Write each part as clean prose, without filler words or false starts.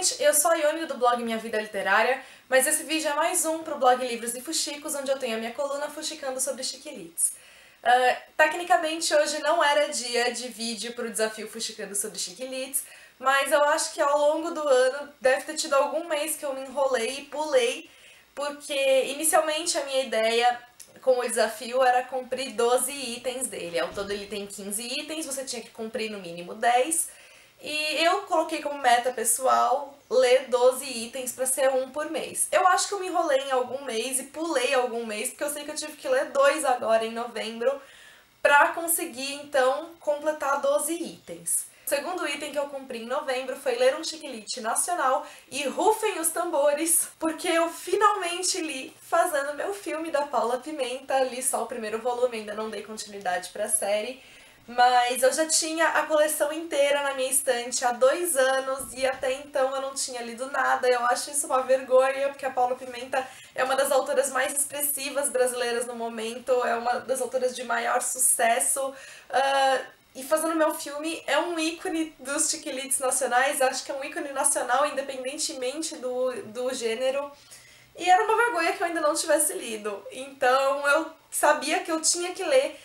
gente, eu sou a Ione do blog Minha Vida Literária, mas esse vídeo é mais um pro blog Livros e Fuxicos, onde eu tenho a minha coluna fuxicando sobre chiquilites. Tecnicamente hoje não era dia de vídeo pro desafio fuxicando sobre chiquilites, mas eu acho que ao longo do ano deve ter tido algum mês que eu me enrolei e pulei, porque inicialmente a minha ideia com o desafio era cumprir 12 itens dele. Ao todo ele tem 15 itens, você tinha que cumprir no mínimo 10. E eu coloquei como meta pessoal ler 12 itens para ser um por mês. Eu acho que eu me enrolei em algum mês e pulei algum mês, porque eu sei que eu tive que ler 2 agora em novembro para conseguir então completar 12 itens. O segundo item que eu cumpri em novembro foi ler um chiquilite nacional e rufem os tambores, porque eu finalmente li Fazendo Meu Filme da Paula Pimenta, li só o primeiro volume, ainda não dei continuidade para a série. Mas eu já tinha a coleção inteira na minha estante há 2 anos e até então eu não tinha lido nada. Eu acho isso uma vergonha, porque a Paula Pimenta é uma das autoras mais expressivas brasileiras no momento, é uma das autoras de maior sucesso. E Fazendo Meu Filme é um ícone dos chiquilites nacionais, acho que é um ícone nacional independentemente do gênero. E era uma vergonha que eu ainda não tivesse lido. Então eu sabia que eu tinha que ler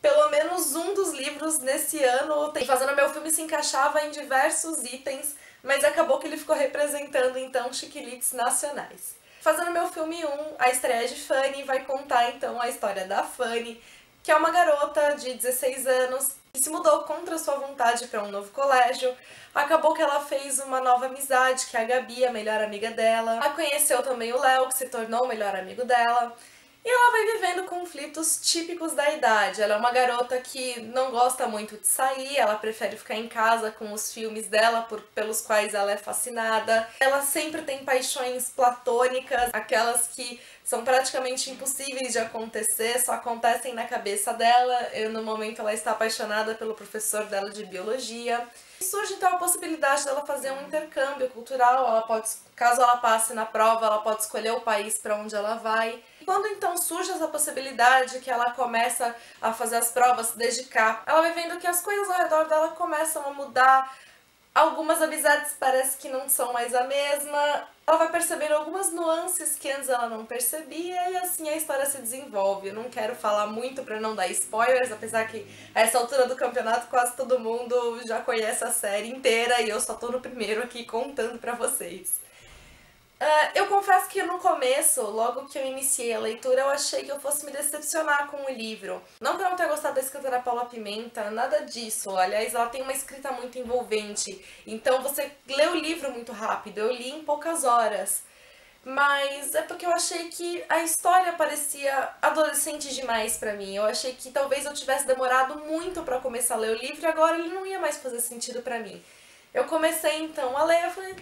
pelo menos um dos livros nesse ano. Fazendo Meu Filme se encaixava em diversos itens, mas acabou que ele ficou representando então chiquilites nacionais. Fazendo Meu Filme 1, a estreia de Fanny, vai contar então a história da Fanny, que é uma garota de 16 anos que se mudou contra sua vontade para um novo colégio. Acabou que ela fez uma nova amizade, que é a Gabi, a melhor amiga dela. Ela conheceu também o Léo, que se tornou o melhor amigo dela. E ela vai vivendo conflitos típicos da idade. Ela é uma garota que não gosta muito de sair, ela prefere ficar em casa com os filmes dela pelos quais ela é fascinada. Ela sempre tem paixões platônicas, aquelas que são praticamente impossíveis de acontecer, só acontecem na cabeça dela. No momento ela está apaixonada pelo professor dela de biologia. E surge então a possibilidade dela fazer um intercâmbio cultural. Ela pode, caso ela passe na prova, ela pode escolher o país para onde ela vai. E quando então surge essa possibilidade, que ela começa a fazer as provas, se dedicar, ela vai vendo que as coisas ao redor dela começam a mudar. Algumas amizades parece que não são mais a mesma. Ela vai percebendo algumas nuances que antes ela não percebia e assim a história se desenvolve. Eu não quero falar muito pra não dar spoilers, apesar que a essa altura do campeonato quase todo mundo já conhece a série inteira e eu só tô no primeiro aqui contando pra vocês. Eu confesso que no começo, logo que eu iniciei a leitura, eu achei que eu fosse me decepcionar com o livro. Não que eu não tenha gostado da escrita da Paula Pimenta, nada disso. Aliás, ela tem uma escrita muito envolvente. Então você lê o livro muito rápido, eu li em poucas horas. Mas é porque eu achei que a história parecia adolescente demais pra mim. Eu achei que talvez eu tivesse demorado muito pra começar a ler o livro e agora ele não ia mais fazer sentido pra mim. Eu comecei então a ler e falei,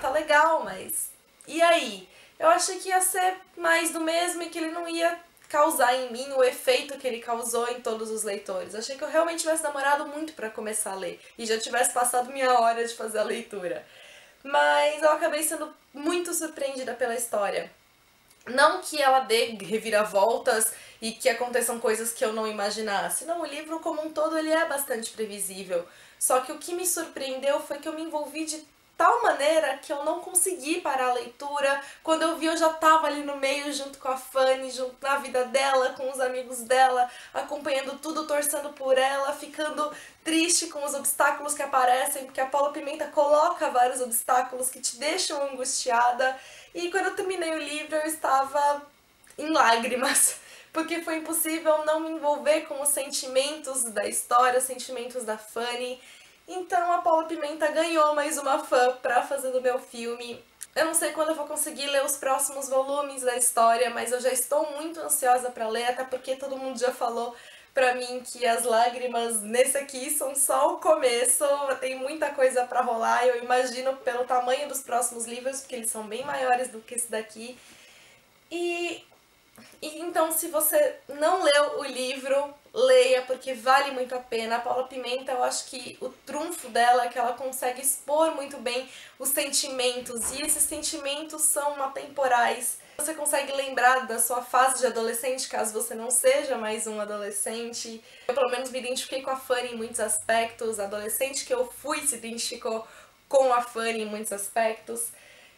tá legal, mas... E aí? Eu achei que ia ser mais do mesmo e que ele não ia causar em mim o efeito que ele causou em todos os leitores. Eu achei que eu realmente tivesse demorado muito pra começar a ler e já tivesse passado minha hora de fazer a leitura. Mas eu acabei sendo muito surpreendida pela história. Não que ela dê reviravoltas e que aconteçam coisas que eu não imaginasse. Não, o livro como um todo ele é bastante previsível. Só que o que me surpreendeu foi que eu me envolvi de tal maneira que eu não consegui parar a leitura. Quando eu vi, eu já estava ali no meio, junto com a Fanny, junto na vida dela, com os amigos dela, acompanhando tudo, torcendo por ela, ficando triste com os obstáculos que aparecem, porque a Paula Pimenta coloca vários obstáculos que te deixam angustiada. E quando eu terminei o livro, eu estava em lágrimas, porque foi impossível não me envolver com os sentimentos da história, os sentimentos da Fanny. Então a Paula Pimenta ganhou mais uma fã pra fazer do meu filme. Eu não sei quando eu vou conseguir ler os próximos volumes da história, mas eu já estou muito ansiosa pra ler, até porque todo mundo já falou pra mim que as lágrimas nesse aqui são só o começo, tem muita coisa pra rolar, eu imagino pelo tamanho dos próximos livros, porque eles são bem maiores do que esse daqui. E então, se você não leu o livro, leia, porque vale muito a pena. A Paula Pimenta, eu acho que o trunfo dela é que ela consegue expor muito bem os sentimentos, e esses sentimentos são atemporais. Você consegue lembrar da sua fase de adolescente, caso você não seja mais um adolescente. Eu, pelo menos, me identifiquei com a Fanny em muitos aspectos. A adolescente que eu fui se identificou com a Fanny em muitos aspectos.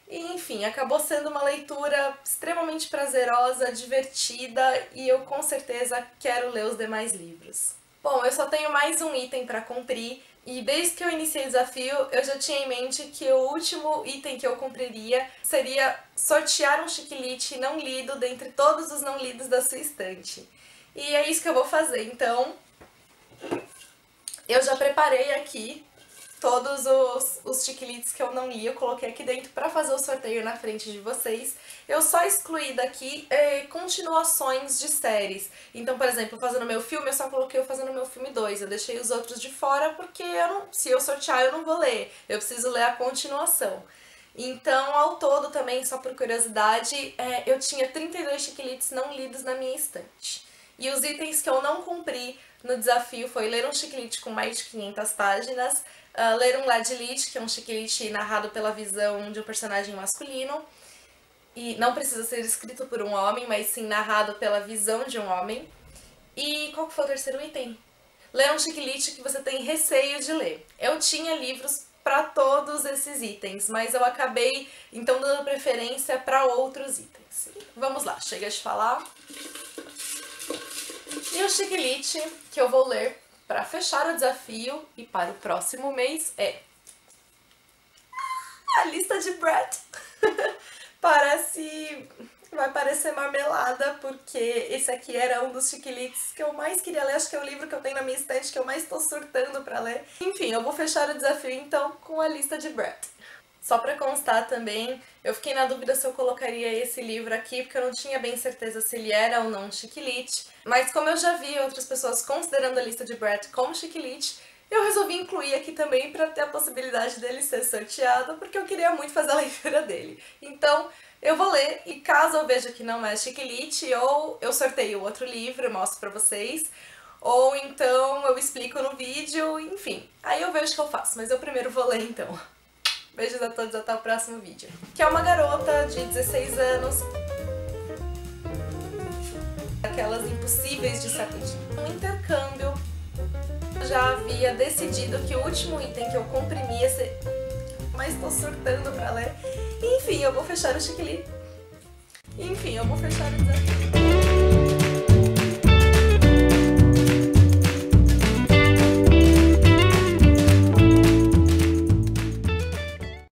E, enfim, acabou sendo uma leitura extremamente prazerosa, divertida, e eu com certeza quero ler os demais livros. Bom, eu só tenho mais um item para cumprir, e desde que eu iniciei o desafio, eu já tinha em mente que o último item que eu cumpriria seria sortear um chiquilite não lido dentre todos os não lidos da sua estante. E é isso que eu vou fazer, então eu já preparei aqui todos os chiquilites que eu não li, eu coloquei aqui dentro para fazer o sorteio na frente de vocês. Eu só excluí daqui continuações de séries. Então, por exemplo, Fazendo Meu Filme, eu só coloquei o Fazendo Meu Filme 2. Eu deixei os outros de fora porque se eu sortear eu não vou ler. Eu preciso ler a continuação. Então, ao todo também, só por curiosidade, eu tinha 32 chiquilites não lidos na minha estante. E os itens que eu não cumpri no desafio foi ler um chiquilite com mais de 500 páginas, ler um Ladilite, que é um chiquilite narrado pela visão de um personagem masculino, e não precisa ser escrito por um homem, mas sim narrado pela visão de um homem. E qual que foi o terceiro item? Ler um chiquilite que você tem receio de ler. Eu tinha livros para todos esses itens, mas eu acabei então dando preferência para outros itens. Vamos lá, chega de falar. E o chiquilite que eu vou ler para fechar o desafio e para o próximo mês é a lista de Brat. Vai parecer marmelada, porque esse aqui era um dos chiquilites que eu mais queria ler, acho que é o livro que eu tenho na minha estante que eu mais estou surtando para ler. Enfim, eu vou fechar o desafio então com a lista de Brat. Só para constar também, eu fiquei na dúvida se eu colocaria esse livro aqui, porque eu não tinha bem certeza se ele era ou não um chiquilite. Mas como eu já vi outras pessoas considerando a lista de Brat como chiquilite, eu resolvi incluir aqui também para ter a possibilidade dele ser sorteado, porque eu queria muito fazer a leitura dele. Então, eu vou ler, e caso eu veja que não é chiquilite, ou eu sorteio outro livro, eu mostro pra vocês, ou então eu explico no vídeo, enfim. Aí eu vejo o que eu faço, mas eu primeiro vou ler então. Beijos a todos, até o próximo vídeo. Que é uma garota de 16 anos, aquelas impossíveis de se atingir. Um intercâmbio, eu já havia decidido que o último item que eu comprimi ia ser... Mas tô surtando pra ler. Enfim, eu vou fechar o chiquilite. Enfim, eu vou fechar o desafio.